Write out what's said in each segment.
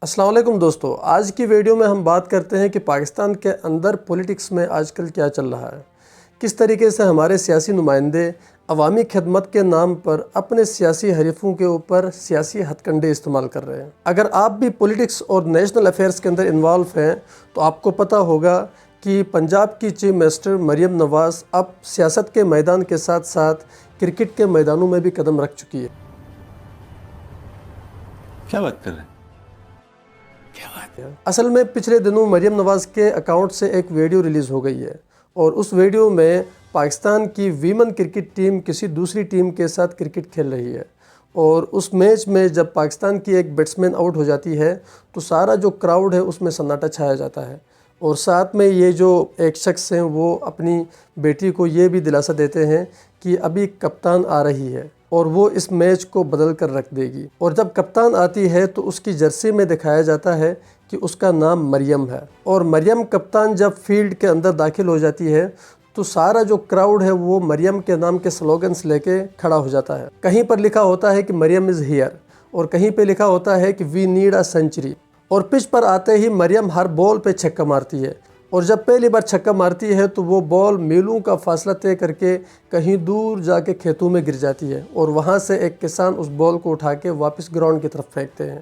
السلام علیکم دوستو، آج کی ویڈیو میں ہم بات کرتے ہیں کہ پاکستان کے اندر پولیٹکس میں آج کل کیا چل رہا ہے، کس طریقے سے ہمارے سیاسی نمائندے عوامی خدمت کے نام پر اپنے سیاسی حریفوں کے اوپر سیاسی ہتھ کنڈے استعمال کر رہے ہیں۔ اگر آپ بھی پولیٹکس اور نیشنل افیئرز کے اندر انوالو ہیں تو آپ کو پتہ ہوگا کہ پنجاب کی چیف منسٹر مریم نواز اب سیاست کے میدان کے ساتھ ساتھ کرکٹ کے میدانوں میں بھی قدم رکھ چکی ہے۔ کیا بات کر رہے ہیں؟ اصل میں پچھلے دنوں مریم نواز کے اکاؤنٹ سے ایک ویڈیو ریلیز ہو گئی ہے اور اس ویڈیو میں پاکستان کی ویمن کرکٹ ٹیم کسی دوسری ٹیم کے ساتھ کرکٹ کھیل رہی ہے، اور اس میچ میں جب پاکستان کی ایک بیٹسمین آؤٹ ہو جاتی ہے تو سارا جو کراؤڈ ہے اس میں سناٹا چھایا جاتا ہے، اور ساتھ میں یہ جو ایک شخص ہیں وہ اپنی بیٹی کو یہ بھی دلاسا دیتے ہیں کہ ابھی کپتان آ رہی ہے اور وہ اس میچ کو بدل کر رکھ دے گی، اور جب کپتان آتی ہے تو اس کی جرسی میں دکھایا جاتا ہے کہ اس کا نام مریم ہے، اور مریم کپتان جب فیلڈ کے اندر داخل ہو جاتی ہے تو سارا جو کراؤڈ ہے وہ مریم کے نام کے سلوگنز لے کے کھڑا ہو جاتا ہے۔ کہیں پر لکھا ہوتا ہے کہ مریم از ہیئر، اور کہیں پہ لکھا ہوتا ہے کہ وی نیڈ اے سینچری، اور پچ پر آتے ہی مریم ہر بال پہ چھکا مارتی ہے، اور جب پہلی بار چھکا مارتی ہے تو وہ بال میلوں کا فاصلہ طے کر کے کہیں دور جا کے کھیتوں میں گر جاتی ہے، اور وہاں سے ایک کسان اس بال کو اٹھا کے واپس گراؤنڈ کی طرف پھینکتے ہیں۔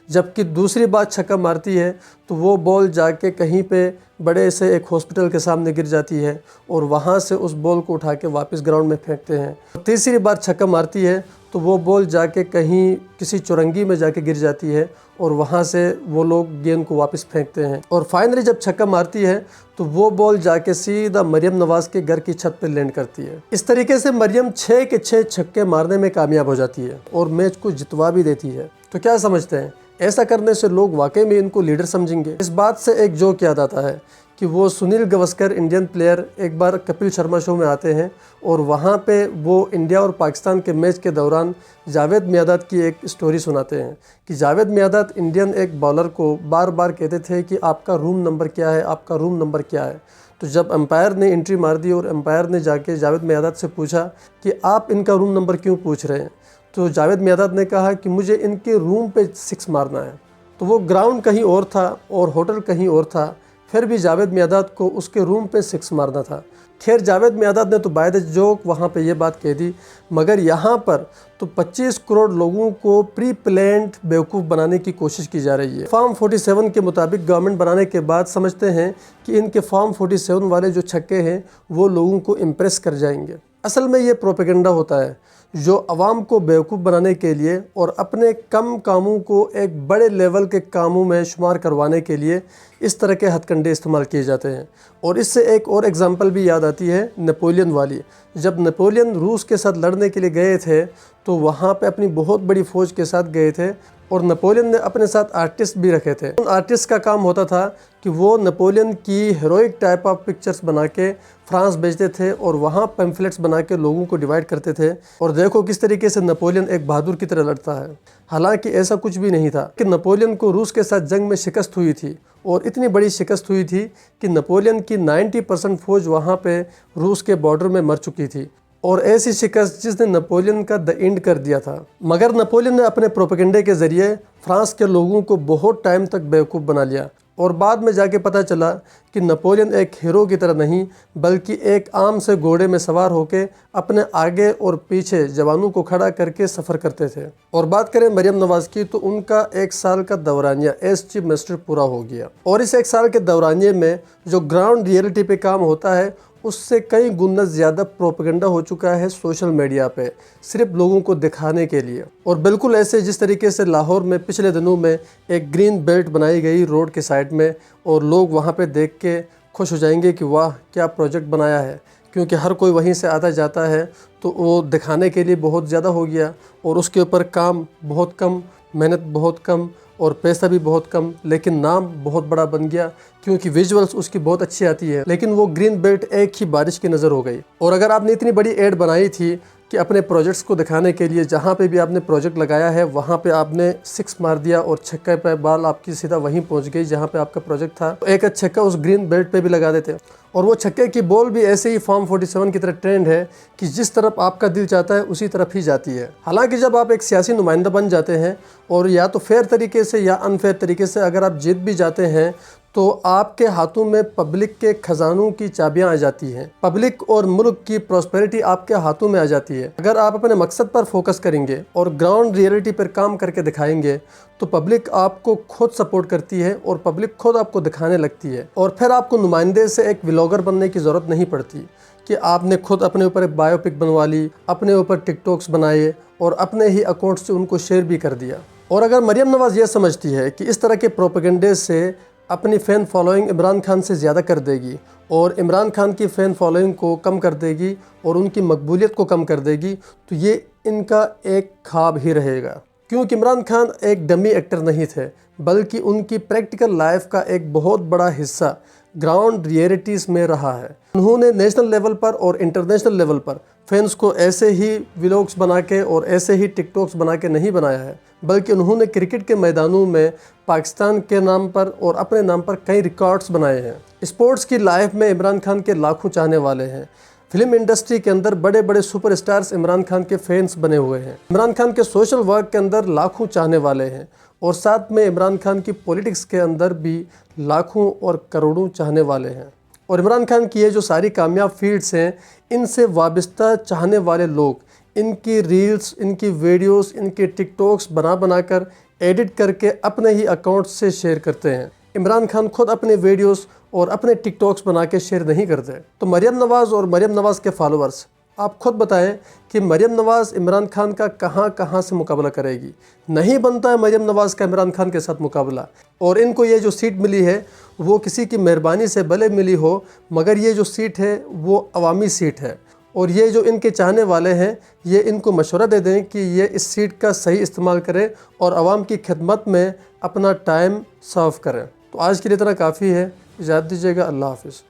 جبکہ دوسری بار چھکا مارتی ہے تو وہ بال جا کے کہیں پہ بڑے سے ایک ہاسپٹل کے سامنے گر جاتی ہے، اور وہاں سے اس بال کو اٹھا کے واپس گراؤنڈ میں پھینکتے ہیں۔ تیسری بار چھکا مارتی ہے تو وہ بال جا کے کہیں کسی چورنگی میں جا کے گر جاتی ہے، اور وہاں سے وہ لوگ گیند کو واپس پھینکتے ہیں، اور فائنلی جب چھکا مارتی ہے تو وہ بال جا کے سیدھا مریم نواز کے گھر کی چھت پہ لینڈ کرتی ہے۔ اس طریقے سے مریم 6 کے 6 چھکے مارنے میں کامیاب ہو جاتی ہے اور میچ کو جتوا بھی دیتی ہے۔ تو کیا سمجھتے ہیں، ایسا کرنے سے لوگ واقعی میں ان کو لیڈر سمجھیں گے؟ اس بات سے ایک جوک یاد آتا ہے کہ وہ سنیل گواسکر انڈین پلیئر ایک بار کپل شرما شو میں آتے ہیں، اور وہاں پہ وہ انڈیا اور پاکستان کے میچ کے دوران جاوید میاداد کی ایک سٹوری سناتے ہیں کہ جاوید میاداد انڈین ایک بالر کو بار بار کہتے تھے کہ آپ کا روم نمبر کیا ہے، آپ کا روم نمبر کیا ہے۔ تو جب امپائر نے انٹری مار دی اور امپائر نے جا کے جاوید میاداد سے پوچھا کہ آپ ان کا روم نمبر کیوں پوچھ رہے ہیں، تو جاوید میاداد نے کہا کہ مجھے ان کے روم پہ 6 مارنا ہے۔ تو وہ گراؤنڈ کہیں اور تھا اور ہوٹل کہیں اور تھا، پھر بھی جاوید میاداد کو اس کے روم پہ 6 مارنا تھا۔ خیر جاوید میاداد نے تو بائی دا جوک وہاں پہ یہ بات کہہ دی، مگر یہاں پر تو 25 کروڑ لوگوں کو پری پلانڈ بیوقوف بنانے کی کوشش کی جا رہی ہے۔ فارم 47 کے مطابق گورنمنٹ بنانے کے بعد سمجھتے ہیں کہ ان کے فارم 47 والے جو چھکے ہیں وہ لوگوں کو امپریس کر جائیں گے۔ اصل میں یہ پروپیگنڈا ہوتا ہے جو عوام کو بیوقوف بنانے کے لیے اور اپنے کم کاموں کو ایک بڑے لیول کے کاموں میں شمار کروانے کے لیے اس طرح کے ہتھ کنڈے استعمال کیے جاتے ہیں۔ اور اس سے ایک اور ایگزامپل بھی یاد آتی ہے نپولین والی۔ جب نپولین روس کے ساتھ لڑنے کے لیے گئے تھے تو وہاں پہ اپنی بہت بڑی فوج کے ساتھ گئے تھے، اور نپولین نے اپنے ساتھ آرٹسٹ بھی رکھے تھے۔ ان آرٹسٹ کا کام ہوتا تھا کہ وہ نپولین کی ہیروئک ٹائپ آف پکچرز بنا کے فرانس بھیجتے تھے، اور وہاں پیمفلیٹس بنا کے لوگوں کو ڈیوائیڈ کرتے تھے، اور دیکھو کس طریقے سے نپولین ایک بہادر کی طرح لڑتا ہے۔ حالانکہ ایسا کچھ بھی نہیں تھا کہ نپولین کو روس کے ساتھ جنگ میں شکست ہوئی تھی، اور اتنی بڑی شکست ہوئی تھی کہ نپولین کی 90% فوج وہاں پہ روس کے بارڈر میں مر چکی تھی، اور ایسی شکست جس نے نپولین کا دی اینڈ کر دیا تھا۔ مگر نپولین نے اپنے پروپیگنڈے کے ذریعے فرانس کے لوگوں کو بہت ٹائم تک بیوقوف بنا لیا، اور بعد میں جا کے پتہ چلا کہ نپولین ایک ہیرو کی طرح نہیں بلکہ ایک عام سے گھوڑے میں سوار ہو کے اپنے آگے اور پیچھے جوانوں کو کھڑا کر کے سفر کرتے تھے۔ اور بات کریں مریم نواز کی تو ان کا 1 سال کا دورانیہ ایز چیف منسٹر پورا ہو گیا، اور اس 1 سال کے دورانیے میں جو گراؤنڈ ریئلٹی پہ کام ہوتا ہے اس سے کئی گنا زیادہ پروپیگنڈا ہو چکا ہے سوشل میڈیا پہ، صرف لوگوں کو دکھانے کے لیے۔ اور بالکل ایسے جس طریقے سے لاہور میں پچھلے دنوں میں ایک گرین بیلٹ بنائی گئی روڈ کے سائڈ میں، اور لوگ وہاں پہ دیکھ کے خوش ہو جائیں گے کہ واہ کیا پروجیکٹ بنایا ہے، کیونکہ ہر کوئی وہیں سے آتا جاتا ہے، تو وہ دکھانے کے لیے بہت زیادہ ہو گیا، اور اس کے اوپر کام بہت کم، محنت بہت کم، اور پیسہ بھی بہت کم، لیکن نام بہت بڑا بن گیا کیونکہ ویژولز اس کی بہت اچھی آتی ہے۔ لیکن وہ گرین بیلٹ ایک ہی بارش کی نظر ہو گئی، اور اگر آپ نے اتنی بڑی ایڈ بنائی تھی کہ اپنے پروجیکٹس کو دکھانے کے لیے جہاں پہ بھی آپ نے پروجیکٹ لگایا ہے وہاں پہ آپ نے 6 مار دیا اور چھکے پہ بال آپ کی سیدھا وہیں پہنچ گئی جہاں پہ آپ کا پروجیکٹ تھا. ایک چھکا اس گرین بیلٹ پہ بھی لگا دیتے اور وہ چھکے کی بال بھی ایسے ہی فارم 47 کی طرح ٹرینڈ ہے کہ جس طرف آپ کا دل چاہتا ہے اسی طرف ہی جاتی ہے. حالانکہ جب آپ ایک سیاسی نمائندہ بن جاتے ہیں اور یا تو فیئر طریقے سے یا انفیئر طریقے سے اگر آپ جیت بھی جاتے ہیں تو آپ کے ہاتھوں میں پبلک کے خزانوں کی چابیاں آ جاتی ہیں. پبلک اور ملک کی پراسپیرٹی آپ کے ہاتھوں میں آ جاتی ہے. اگر آپ اپنے مقصد پر فوکس کریں گے اور گراؤنڈ ریئلٹی پر کام کر کے دکھائیں گے تو پبلک آپ کو خود سپورٹ کرتی ہے اور پبلک خود آپ کو دکھانے لگتی ہے. اور پھر آپ کو نمائندے سے ایک ولاگر بننے کی ضرورت نہیں پڑتی کہ آپ نے خود اپنے اوپر ایک بایو پک بنوا لی، اپنے اوپر ٹک ٹاکس بنائے اور اپنے ہی اکاؤنٹ سے ان کو شیئر بھی کر دیا. اور اگر مریم نواز یہ سمجھتی ہے کہ اس طرح کے پروپیگنڈے سے اپنی فین فالوئنگ عمران خان سے زیادہ کر دے گی اور عمران خان کی فین فالوئنگ کو کم کر دے گی اور ان کی مقبولیت کو کم کر دے گی تو یہ ان کا ایک خواب ہی رہے گا. کیونکہ عمران خان ایک ڈمی ایکٹر نہیں تھے بلکہ ان کی پریکٹیکل لائف کا ایک بہت بڑا حصہ گراؤنڈ ریئلٹیز میں رہا ہے. انہوں نے نیشنل لیول پر اور انٹرنیشنل لیول پر فینس کو ایسے ہی ولاگز بنا کے اور ایسے ہی ٹک ٹاکس بنا کے نہیں بنایا ہے بلکہ انہوں نے کرکٹ کے میدانوں میں پاکستان کے نام پر اور اپنے نام پر کئی ریکارڈز بنائے ہیں. اسپورٹس کی لائف میں عمران خان کے لاکھوں چاہنے والے ہیں. فلم انڈسٹری کے اندر بڑے بڑے سپر اسٹارز عمران خان کے فینس بنے ہوئے ہیں. عمران خان کے سوشل ورک کے اندر لاکھوں چاہنے والے ہیں اور ساتھ میں عمران خان کی پولیٹکس کے اندر بھی لاکھوں اور کروڑوں چاہنے والے ہیں. اور عمران خان کی یہ جو ساری کامیاب فیلڈز ہیں ان سے وابستہ چاہنے والے لوگ ان کی ریلز، ان کی ویڈیوز، ان کے ٹک ٹاکس بنا کر ایڈٹ کر کے اپنے ہی اکاؤنٹ سے شیئر کرتے ہیں. عمران خان خود اپنے ویڈیوز اور اپنے ٹک ٹاکس بنا کے شیئر نہیں کرتے. تو مریم نواز اور مریم نواز کے فالوورز آپ خود بتائیں کہ مریم نواز عمران خان کا کہاں سے مقابلہ کرے گی. نہیں بنتا ہے مریم نواز کا عمران خان کے ساتھ مقابلہ. اور ان کو یہ جو سیٹ ملی ہے وہ کسی کی مہربانی سے بھلے ملی ہو مگر یہ جو سیٹ ہے وہ عوامی سیٹ ہے. اور یہ جو ان کے چاہنے والے ہیں یہ ان کو مشورہ دے دیں کہ یہ اس سیٹ کا صحیح استعمال کریں اور عوام کی خدمت میں اپنا ٹائم صرف کریں. تو آج کے لیے اتنا کافی ہے. اجازت دیجیے گا. اللہ حافظ.